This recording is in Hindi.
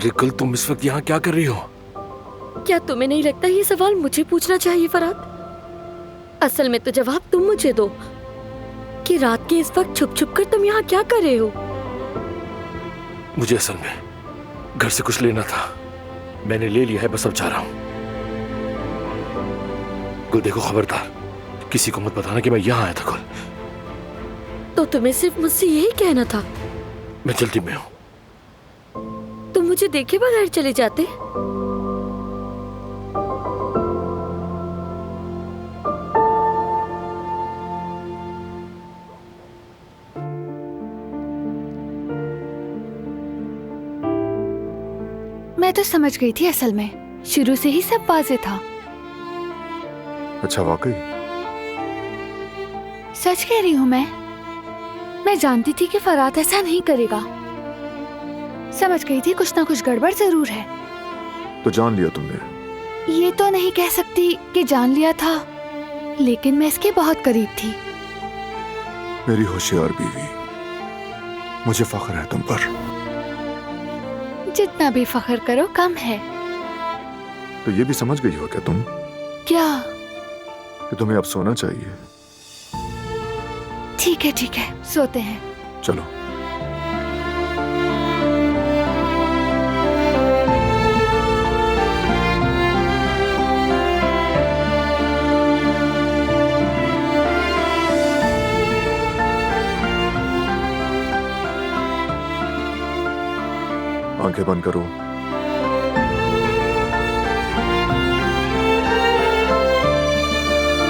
अरे कल तुम इस वक्त यहाँ क्या कर रही हो? क्या तुम्हें नहीं लगता ये सवाल मुझे पूछना चाहिए फरहाद? असल में तो जवाब तुम मुझे दो कि रात के इस वक्त छुप छुप कर तुम यहाँ क्या कर रहे हो? मुझे असल में घर से कुछ लेना था, मैंने ले लिया है, बस अब जा रहा हूँ। गुल देखो, खबरदार किसी को मत बताना कि मैं यहाँ आया था गुल। तो तुम्हें सिर्फ मुझसे यही कहना था? मैं जल्दी में हूँ। तुम मुझे देखे बगैर चले जाते? मैं तो समझ गई थी, असल में शुरू से ही सब वाज़ेह था। अच्छा वाकई? सच कह रही हूँ मैं जानती थी कि फरहाद ऐसा नहीं करेगा। समझ गई थी कुछ ना कुछ गड़बड़ जरूर है। तो जान लिया तुमने? ये तो नहीं कह सकती कि जान लिया था, लेकिन मैं इसके बहुत करीब थी। मेरी होशियार बीवी, मुझे फख्र है तुम पर। जितना भी फख्र करो कम है। तो ये भी समझ गई हो क्या तुम क्या? कि तुम्हें अब सोना चाहिए? ठीक है, सोते हैं। चलो। आंखें बंद करो।